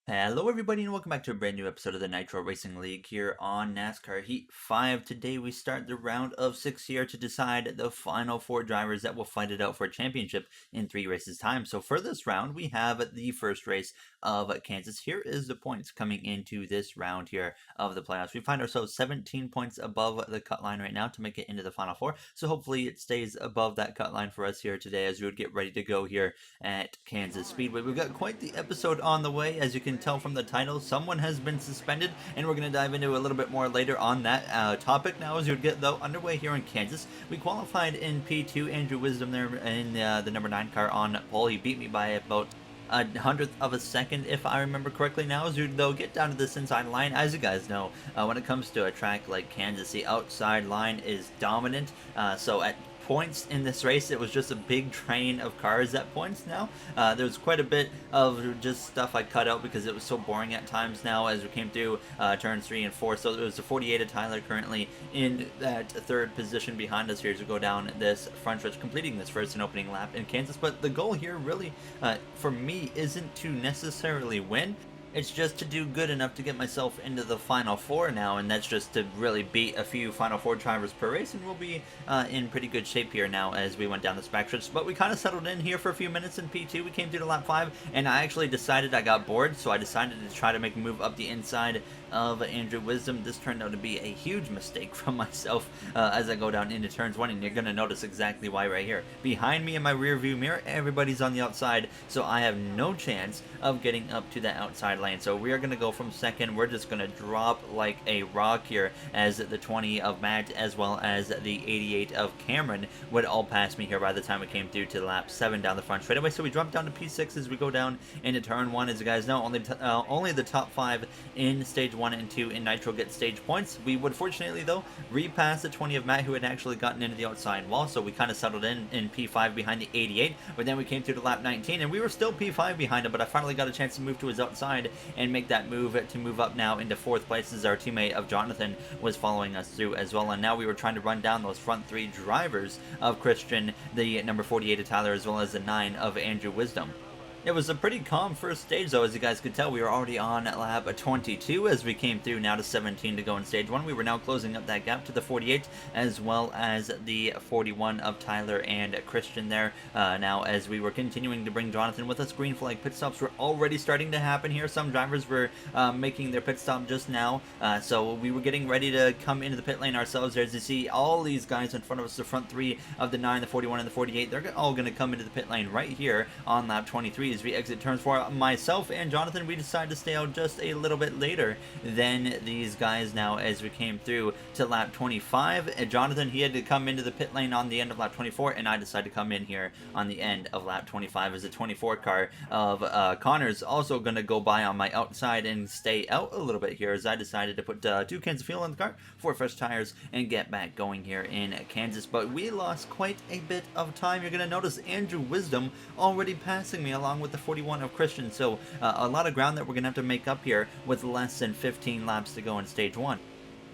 Hello everybody and welcome back to a brand new episode of the Nitro Racing League here on NASCAR Heat 5. Today we start the round of 6 here to decide the final 4 drivers that will fight it out for a championship in 3 races time. So for this round we have the first race of Kansas. Here is the points coming into this round here of the playoffs. We find ourselves 17 points above the cut line right now to make it into the final 4. So hopefully it stays above that cut line for us here today as we would get ready to go here at Kansas Speedway. We've got quite the episode on the way. As you can tell from the title, someone has been suspended, and we're going to dive into a little bit more later on that topic. Now, as you get though underway here in Kansas, we qualified in P2. Andrew Wisdom there in the number 9 car on pole. He beat me by about a hundredth of a second, if I remember correctly. Now, as you though get down to this inside line, as you guys know, when it comes to a track like Kansas, the outside line is dominant. So at points in this race, it was just a big train of cars at points. Now there was quite a bit of just stuff I cut out because it was so boring at times now as we came through turns 3 and 4. So it was a 48 of Tyler currently in that third position behind us here as we go down this front stretch, completing this first and opening lap in Kansas. But the goal here really for me isn't to necessarily win. It's just to do good enough to get myself into the Final 4 now, and that's just to really beat a few Final 4 drivers per race, and we'll be in pretty good shape here now as we went down this backstretch. But we kind of settled in here for a few minutes in P2. We came through to lap 5, and I actually decided I got bored, so I decided to try to make a move up the inside of Andrew Wisdom. This turned out to be a huge mistake from myself as I go down into turns 1, and you're going to notice exactly why right here. Behind me in my rear view mirror, everybody's on the outside, so I have no chance of getting up to that outside lane. So we are going to go from second. We're just going to drop like a rock here as the 20 of Matt as well as the 88 of Cameron would all pass me here by the time we came through to lap 7 down the front straightaway. So we drop down to P6 as we go down into turn 1. As you guys know, only the top 5 in stage 1 and 2 in Nitro get stage points. We would fortunately though repass the 20 of Matt, who had actually gotten into the outside wall, so we kind of settled in P5 behind the 88. But then we came through to lap 19 and we were still P5 behind him, but I finally got a chance to move to his outside and make that move to move up now into 4th place as our teammate of Jonathan was following us through as well. And now we were trying to run down those front 3 drivers of Christian, the number 48 of Tyler, as well as the 9 of Andrew Wisdom. It was a pretty calm first stage though. As you guys could tell, we were already on lap 22 as we came through now to 17 to go in stage 1. We were now closing up that gap to the 48 as well as the 41 of Tyler and Christian there. Now as we were continuing to bring Jonathan with us, green flag pit stops were already starting to happen here. Some drivers were making their pit stop just now, so we were getting ready to come into the pit lane ourselves. As you see, all these guys in front of us, the front 3 of the 9, the 41 and the 48, they're all going to come into the pit lane right here on lap 23 as we exit turns 4. Myself and Jonathan, we decided to stay out just a little bit later than these guys now as we came through to lap 25. Jonathan, he had to come into the pit lane on the end of lap 24, and I decided to come in here on the end of lap 25 as the 24 car of Connor's also going to go by on my outside and stay out a little bit here as I decided to put 2 cans of fuel in the car, 4 fresh tires, and get back going here in Kansas. But we lost quite a bit of time. You're going to notice Andrew Wisdom already passing me along with the 41 of Christian, so a lot of ground that we're going to have to make up here with less than 15 laps to go in stage 1.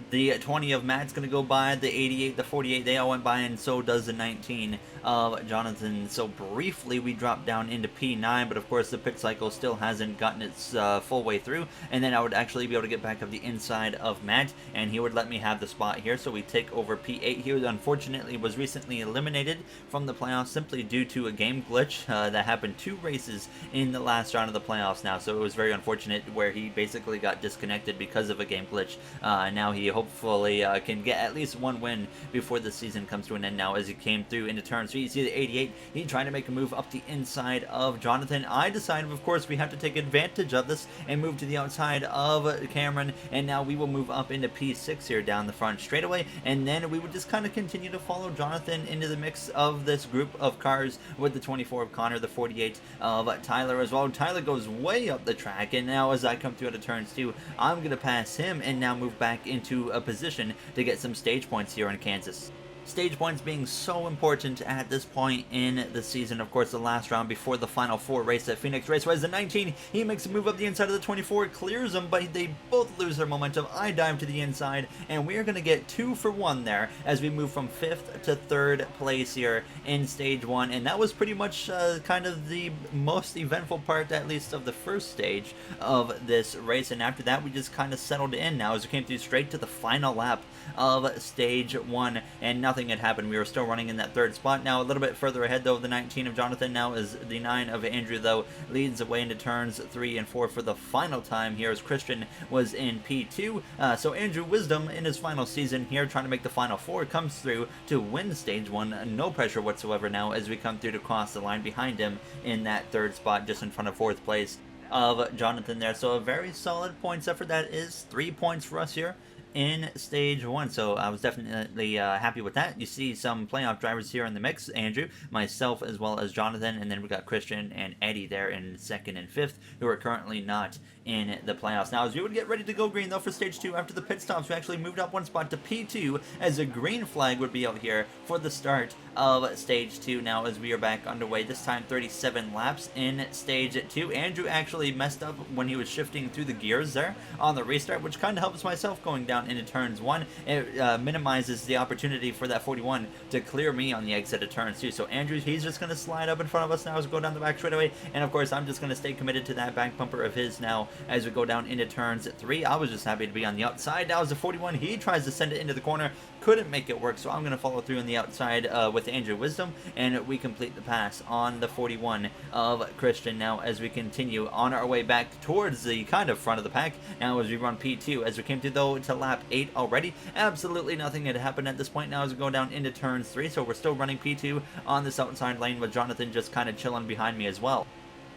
The 20 of Matt's going to go by, the 88, the 48, they all went by, and so does the 19 of Jonathan. So briefly we dropped down into P9, but of course the pit cycle still hasn't gotten its full way through, and then I would actually be able to get back up the inside of Matt, and he would let me have the spot here, so we take over P8. He unfortunately was recently eliminated from the playoffs simply due to a game glitch that happened 2 races in the last round of the playoffs now, so it was very unfortunate where he basically got disconnected because of a game glitch. Now he hopefully can get at least 1 win before the season comes to an end now as he came through into turn 3. You see the 88, he trying to make a move up the inside of Jonathan. I decided, of course, we have to take advantage of this and move to the outside of Cameron, and now we will move up into P6 here down the front straightaway, and then we would just kind of continue to follow Jonathan into the mix of this group of cars with the 24 of Connor, the 48 of Tyler as well. Tyler goes way up the track, and now as I come through out of turns 2, I'm going to pass him and now move back into a position to get some stage points here in Kansas. Stage points being so important at this point in the season. Of course, the last round before the Final Four race at Phoenix Raceway is the 19. He makes a move up the inside of the 24, clears him, but they both lose their momentum. I dive to the inside, and we are going to get 2 for 1 there as we move from 5th to 3rd place here in Stage 1. And that was pretty much kind of the most eventful part, at least of the first stage of this race. And after that, we just kind of settled in now as we came through straight to the final lap of Stage 1, and nothing had happened. We were still running in that 3rd spot. Now a little bit further ahead though, the 19 of Jonathan now is the 9 of Andrew though, leads away into turns 3 and 4 for the final time here as Christian was in P2. So Andrew Wisdom in his final season here trying to make the Final Four comes through to win Stage 1. No pressure whatsoever now as we come through to cross the line behind him in that 3rd spot just in front of 4th place of Jonathan there. So a very solid points effort. That is 3 points for us here in Stage 1, so I was definitely happy with that. You see some playoff drivers here in the mix, Andrew, myself, as well as Jonathan, and then we got Christian and Eddie there in 2nd and 5th, who are currently not in the playoffs. Now, as we would get ready to go green, though, for Stage 2, after the pit stops, we actually moved up 1 spot to P2, as a green flag would be out here for the start of Stage 2 now, as we are back underway, this time 37 laps in Stage 2. Andrew actually messed up when he was shifting through the gears there on the restart, which kind of helps myself going down into turns 1. It minimizes the opportunity for that 41 to clear me on the exit of turns 2. So Andrew, he's just going to slide up in front of us now as we go down the back straightaway, and of course I'm just going to stay committed to that back bumper of his now as we go down into turns 3. I was just happy to be on the outside. Now as the 41, he tries to send it into the corner, couldn't make it work, so I'm going to follow through on the outside with Andrew Wisdom, and we complete the pass on the 41 of Christian now as we continue on our way back towards the kind of front of the pack now as we run P2. As we came through though to lap 8 already, absolutely nothing had happened at this point now as we go down into turns 3, so we're still running P2 on this outside lane with Jonathan just kind of chilling behind me as well.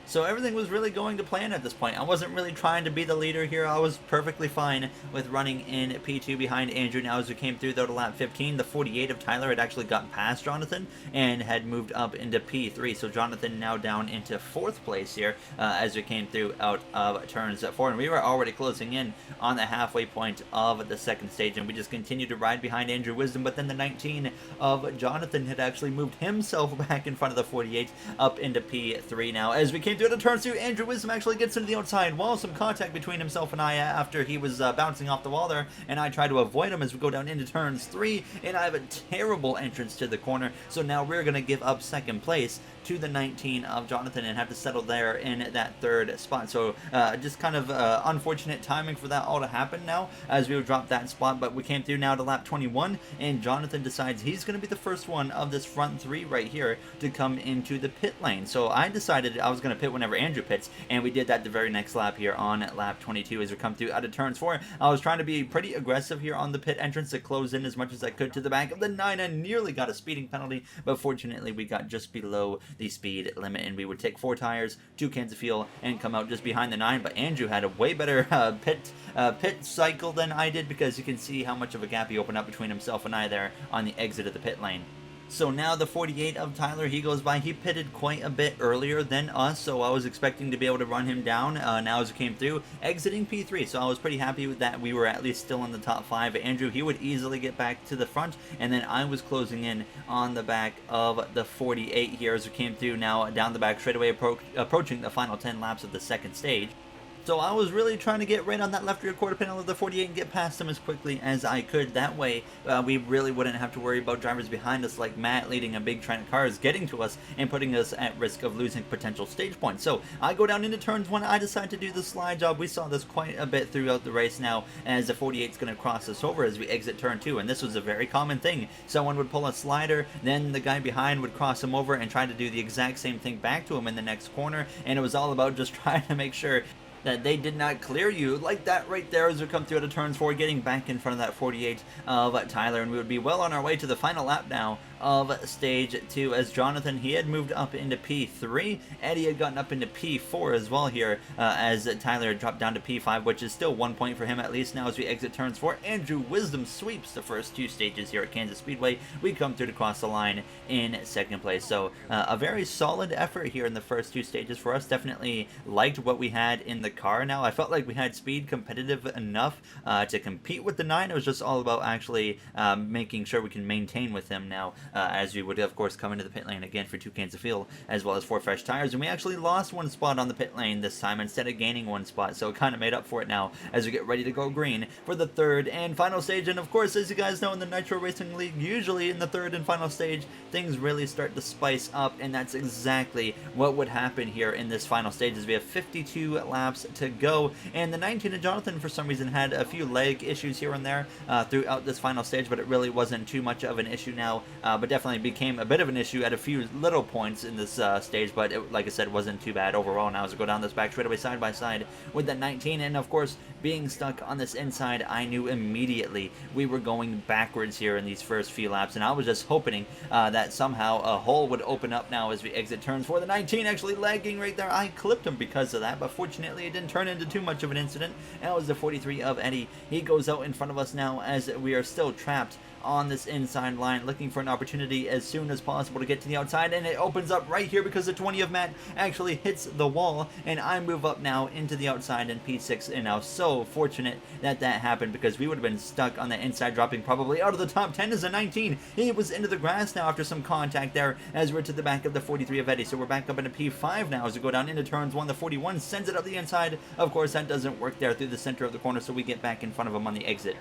So everything was really going to plan at this point. I wasn't really trying to be the leader here. I was perfectly fine with running in P2 behind Andrew. Now as we came through though to lap 15, the 48 of Tyler had actually gotten past Jonathan and had moved up into P3. So Jonathan now down into 4th place here as we came through out of turns 4. And we were already closing in on the halfway point of the 2nd stage, and we just continued to ride behind Andrew Wisdom. But then the 19 of Jonathan had actually moved himself back in front of the 48 up into P3 now. As we came through the turns 2, Andrew Wisdom actually gets into the outside wall. Some contact between himself and I after he was bouncing off the wall there, and I try to avoid him as we go down into turns 3, and I have a terrible entrance to the corner. So now we're going to give up 2nd place to the 19 of Jonathan and have to settle there in that 3rd spot. So just kind of unfortunate timing for that all to happen now as we would drop that spot. But we came through now to lap 21, and Jonathan decides he's going to be the first one of this front 3 right here to come into the pit lane. So I decided I was going to pit whenever Andrew pits, and we did that the very next lap here on lap 22 as we come through out of turns 4. I was trying to be pretty aggressive here on the pit entrance to close in as much as I could to the back of the 9 and nearly got a speeding penalty, but fortunately we got just below the speed limit, and we would take 4 tires, 2 cans of fuel, and come out just behind the 9. But Andrew had a way better pit cycle than I did, because you can see how much of a gap he opened up between himself and I there on the exit of the pit lane. So now the 48 of Tyler, he goes by. He pitted quite a bit earlier than us, so I was expecting to be able to run him down now as we came through, exiting P3. So I was pretty happy with that. We were at least still in the top 5. Andrew, he would easily get back to the front, and then I was closing in on the back of the 48 here as we came through now down the back straightaway, approaching the final 10 laps of the 2nd stage. So I was really trying to get right on that left rear quarter panel of the 48 and get past them as quickly as I could. That way, we really wouldn't have to worry about drivers behind us like Matt leading a big train of cars getting to us and putting us at risk of losing potential stage points. So I go down into turns 1. I decide to do the slide job. We saw this quite a bit throughout the race now as the 48 is going to cross us over as we exit turn 2. And this was a very common thing. Someone would pull a slider, then the guy behind would cross him over and try to do the exact same thing back to him in the next corner. And it was all about just trying to make sure that they did not clear you like that right there as we come through to turns 4, getting back in front of that 48 of Tyler, and we would be well on our way to the final lap now of stage 2, as Jonathan, he had moved up into P3. Eddie had gotten up into P4 as well here, as Tyler had dropped down to P5, which is still 1 point for him at least. Now as we exit turns 4, Andrew Wisdom sweeps the first 2 stages here at Kansas Speedway. We come through to cross the line in second place. So a very solid effort here in the first 2 stages for us. Definitely liked what we had in the car. Now I felt like we had speed competitive enough to compete with the 9. It was just all about actually making sure we can maintain with him now, as we would of course come into the pit lane again for 2 cans of fuel as well as 4 fresh tires. And we actually lost 1 spot on the pit lane this time instead of gaining 1 spot, so it kind of made up for it now as we get ready to go green for the 3rd and final stage. And of course, as you guys know, in the Nitro Racing League, usually in the 3rd and final stage things really start to spice up, and that's exactly what would happen here in this final stage as we have 52 laps to go. And the 19 of Jonathan for some reason had a few leg issues here and there throughout this final stage, but it really wasn't too much of an issue now, but definitely became a bit of an issue at a few little points in this stage, but it, like I said, wasn't too bad overall. Now as we go down this back straightaway side by side with the 19, and of course being stuck on this inside, I knew immediately we were going backwards here in these first few laps, and I was just hoping that somehow a hole would open up now as we exit turns 4. The 19 actually lagging right there. I clipped him because of that, but fortunately it didn't turn into too much of an incident. That was the 43 of Eddie. He goes out in front of us now as we are still trapped on this inside line, looking for an opportunity as soon as possible to get to the outside, and it opens up right here because the 20 of Matt actually hits the wall, and I move up now into the outside in P6, and I was so fortunate that that happened because we would have been stuck on the inside, dropping probably out of the top 10 as a 19. He was into the grass now after some contact there as we're to the back of the 43 of Eddie, so we're back up into P5 now as we go down into turns 1. The 41 sends it up the inside. Of course, that doesn't work there through the center of the corner, so we get back in front of him on the exit.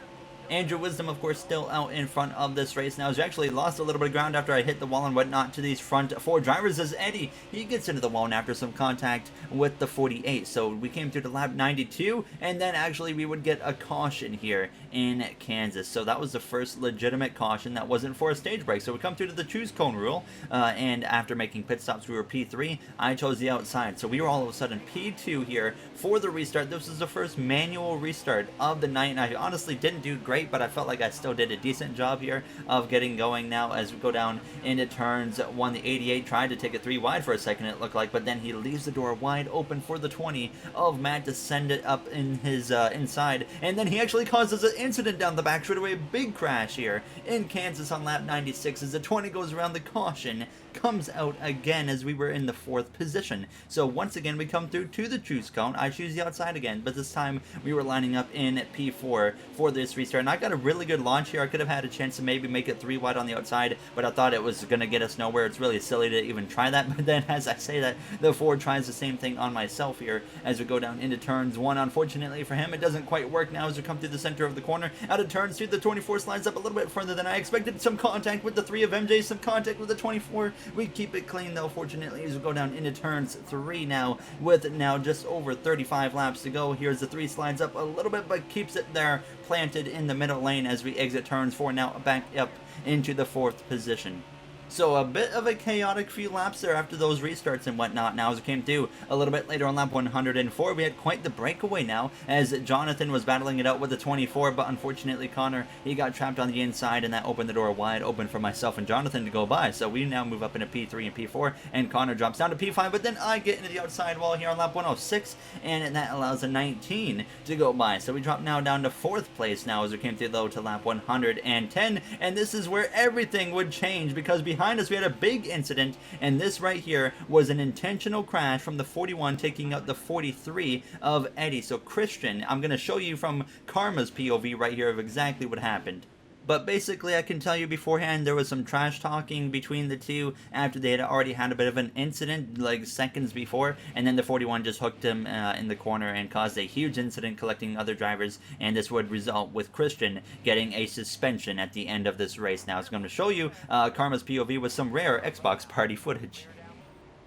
Andrew Wisdom, of course, still out in front of this race now. As we actually lost a little bit of ground after I hit the wall and whatnot to these front 4 drivers, as Eddie, he gets into the wall after some contact with the 48. So we came through to lap 92, and then actually we would get a caution here in Kansas. So that was the first legitimate caution that wasn't for a stage break. So we come through to the choose cone rule, and after making pit stops, we were P3. I chose the outside. So we were all of a sudden P2 here for the restart. This was the first manual restart of the night, and I honestly didn't do great, but I felt like I still did a decent job here of getting going now as we go down into turns 1. The 88 tried to take it 3 wide for a second, it looked like, but then he leaves the door wide open for the 20 of Matt to send it up in his inside, and then he actually causes an incident down the back straightaway. A big crash here in Kansas on lap 96 as the 20 goes around. The caution comes out again as we were in the 4th position. So once again we come through to the choose cone. I choose the outside again, but this time we were lining up in P4 for this restart, and I got a really good launch here. I could have had a chance to maybe make it 3 wide on the outside, but I thought it was going to get us nowhere. It's really silly to even try that, but then as I say that, the 4 tries the same thing on myself here as we go down into turns 1. Unfortunately for him, it doesn't quite work now as we come through the center of the corner. Out of turns 2, the 24 slides up a little bit further than I expected. Some contact with the 3 of MJ, some contact with the 24. We keep it clean though, fortunately, as we go down into turns 3 now with now just over 35 laps to go. Here's the 3 slides up a little bit, but keeps it there planted in the middle lane as we exit turns 4, now back up into the 4th position. So a bit of a chaotic few laps there after those restarts and whatnot. Now as we came through a little bit later on lap 104, we had quite the breakaway now as Jonathan was battling it out with the 24, but unfortunately Connor, he got trapped on the inside, and that opened the door wide open for myself and Jonathan to go by. So we now move up into P3 and P4, and Connor drops down to P5, but then I get into the outside wall here on lap 106, and that allows a 19 to go by. So we drop now down to 4th place now as we came through though to lap 110, and this is where everything would change because behind us we had a big incident, and this right here was an intentional crash from the 41 taking out the 43 of Eddie. So Christian, I'm going to show you from Karma's POV right here of exactly what happened. But basically, I can tell you beforehand, there was some trash talking between the two after they had already had a bit of an incident, like seconds before, and then the 41 just hooked him in the corner and caused a huge incident collecting other drivers, and this would result with Christian getting a suspension at the end of this race. Now, it's going to show you Karma's POV with some rare Xbox party footage.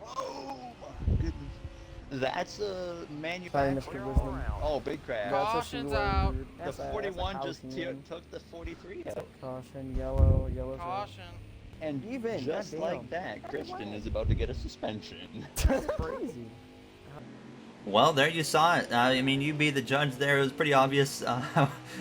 Oh my goodness. That's a manufacturer. Oh, big crash. Caution's out. The 41 just took the 43 out. Caution, yellow, Caution. And even just like that, Christian is about to get a suspension. That's crazy. Well, there you saw it. I mean, you be the judge there. It was pretty obvious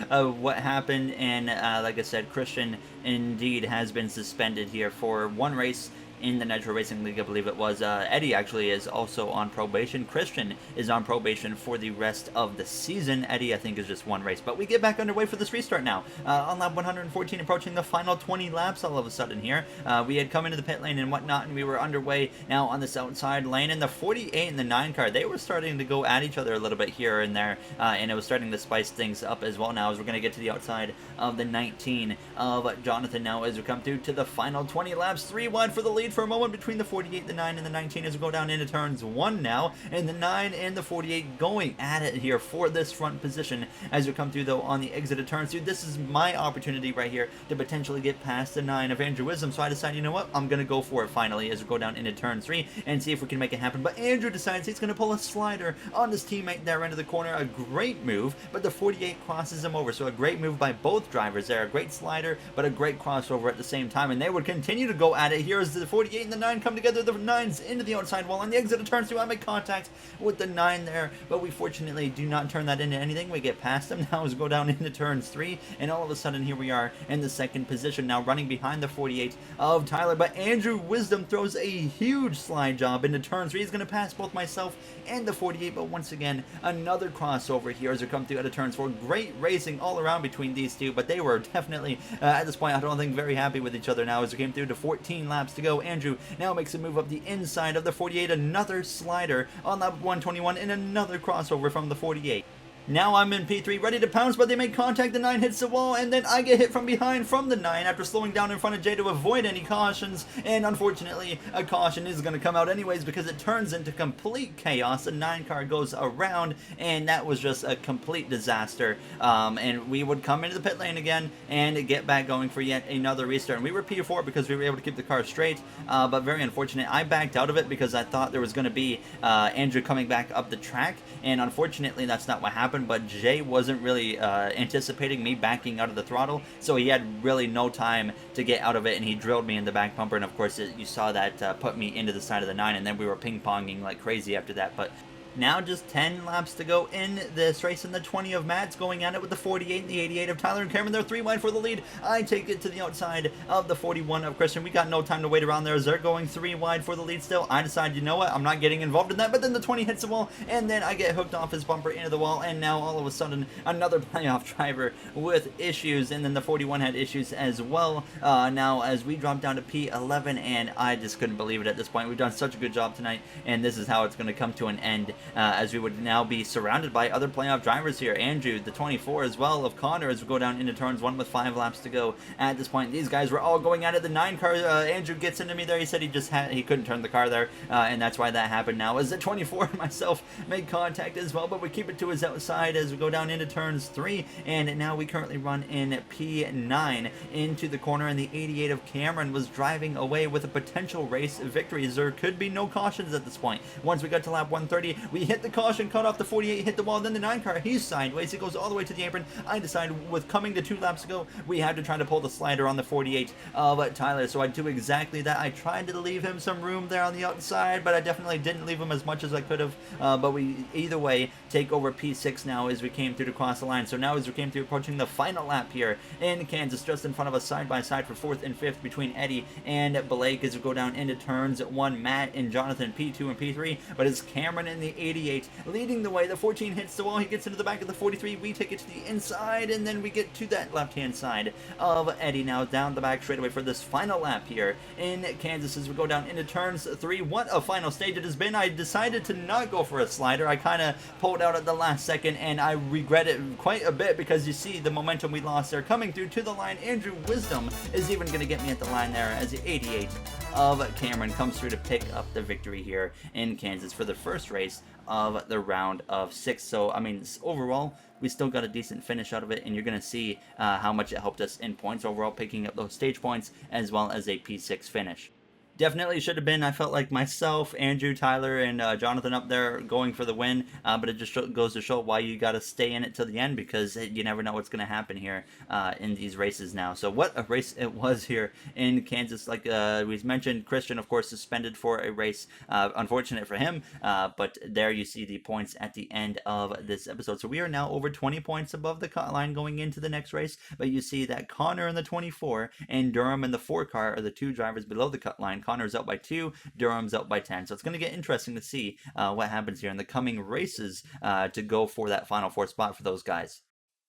what happened. And like I said, Christian indeed has been suspended here for one race in the Nitro Racing League, I believe it was. Eddie actually is also on probation. Christian is on probation for the rest of the season. Eddie, I think, is just one race. But we get back underway for this restart now. On lap 114, approaching the final 20 laps all of a sudden here. We had come into the pit lane and whatnot, and we were underway now on this outside lane. And the 48 and the 9 car, they were starting to go at each other a little bit here and there. And it was starting to spice things up as well now as we're going to get to the outside of the 19 of Jonathan now as we come through to the final 20 laps. 3 wide for the lead for a moment between the 48, the 9, and the 19 as we go down into turns 1 now, and the 9 and the 48 going at it here for this front position as we come through though on the exit of turns 2. This is my opportunity right here to potentially get past the 9 of Andrew Wisdom, so I decided, you know what, I'm going to go for it finally as we go down into turn 3 and see if we can make it happen. But Andrew decides he's going to pull a slider on his teammate there into the corner. A great move, but the 48 crosses him over, so a great move by both drivers there. A great slider, but a great crossover at the same time, and they would continue to go at it here as the 48 and the 9 come together. The 9's into the outside wall on the exit of turn 2. I make contact with the 9 there, but we fortunately do not turn that into anything. We get past them now as we go down into turns 3, and all of a sudden here we are in the second position now, running behind the 48 of Tyler. But Andrew Wisdom throws a huge slide job into turn 3. He's going to pass both myself and the 48, but once again another crossover here as we come through out of turns 4. Great racing all around between these two, but they were definitely at this point, I don't think, very happy with each other now as we came through to 14 laps to go. Andrew now makes a move up the inside of the 48, another slider on lap 121, and another crossover from the 48. Now I'm in P3, ready to pounce, but they make contact. The 9 hits the wall, and then I get hit from behind from the 9 after slowing down in front of Jay to avoid any cautions. And unfortunately, a caution is going to come out anyways because it turns into complete chaos. The 9 car goes around, and that was just a complete disaster. And we would come into the pit lane again and get back going for yet another restart. And we were P4 because we were able to keep the car straight, but very unfortunate. I backed out of it because I thought there was going to be Andrew coming back up the track, and unfortunately that's not what happened. But Jay wasn't really anticipating me backing out of the throttle, so he had really no time to get out of it, and he drilled me in the back bumper, and of course you saw that put me into the side of the 9, and then we were ping-ponging like crazy after that. But now just 10 laps to go in this race, and the 20 of Matt's going at it with the 48 and the 88 of Tyler and Cameron. They're 3 wide for the lead. I take it to the outside of the 41 of Christian. We got no time to wait around there as they're going 3 wide for the lead still. I decide, you know what, I'm not getting involved in that, but then the 20 hits the wall, and then I get hooked off his bumper into the wall, and now all of a sudden another playoff driver with issues, and then the 41 had issues as well. Now as we drop down to P11, and I just couldn't believe it at this point. We've done such a good job tonight, and this is how it's going to come to an end as we would now be surrounded by other playoff drivers here. Andrew, the 24 as well, of Connor, as we go down into turns 1 with 5 laps to go. At this point, these guys were all going at it. The 9 car, Andrew gets into me there. He said he couldn't turn the car there, and that's why that happened now. As the 24 and myself made contact as well, but we keep it to his outside as we go down into turns 3, and now we currently run in P9 into the corner, and the 88 of Cameron was driving away with a potential race victory. There could be no cautions at this point. Once we got to lap 130, we hit the caution, cut off the 48, hit the wall, then the 9 car, he's sideways, he goes all the way to the apron. I decided with coming to 2 laps to go, we had to try to pull the slider on the 48 of Tyler, so I do exactly that. I tried to leave him some room there on the outside, but I definitely didn't leave him as much as I could have, but we either way take over P6 now as we came through to cross the line. So now as we came through approaching the final lap here in Kansas, just in front of us side by side for 4th and 5th between Eddie and Blake as we go down into turns 1, Matt and Jonathan P2 and P3, but it's Cameron in the 88 leading the way. The 14 hits the wall, he gets into the back of the 43, we take it to the inside, and then we get to that left hand side of Eddie now down the back straightaway for this final lap here in Kansas as we go down into turns 3. What a final stage it has been. I decided to not go for a slider. I kind of pulled out at the last second, and I regret it quite a bit because you see the momentum we lost there. Coming through to the line, Andrew Wisdom is even going to get me at the line there as the 88 of Cameron comes through to pick up the victory here in Kansas for the first race of the round of 6. So I mean, overall we still got a decent finish out of it, and you're going to see how much it helped us in points overall, picking up those stage points as well as a P6 finish. Definitely should have been. I felt like myself, Andrew, Tyler, and Jonathan up there going for the win, but it just goes to show why you got to stay in it till the end, because you never know what's going to happen here in these races now. So what a race it was here in Kansas. Like we mentioned, Christian, of course, suspended for a race. Unfortunate for him, but there you see the points at the end of this episode. So we are now over 20 points above the cut line going into the next race, but you see that Connor in the 24 and Durham in the 4 car are the 2 drivers below the cut line. Connor's out by 2, Durham's out by 10. So it's going to get interesting to see what happens here in the coming races to go for that final 4 spot for those guys.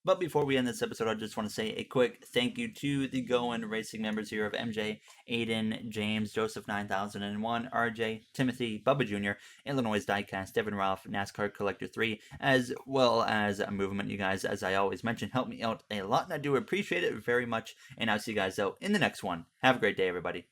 But before we end this episode, I just want to say a quick thank you to the Going Racing members here of MJ, Aiden, James, Joseph 9001, RJ, Timothy, Bubba Jr., Illinois Diecast, Devin Ralph, NASCAR Collector 3, as well as Movement. You guys, as I always mention, help me out a lot, and I do appreciate it very much. And I'll see you guys out in the next one. Have a great day, everybody.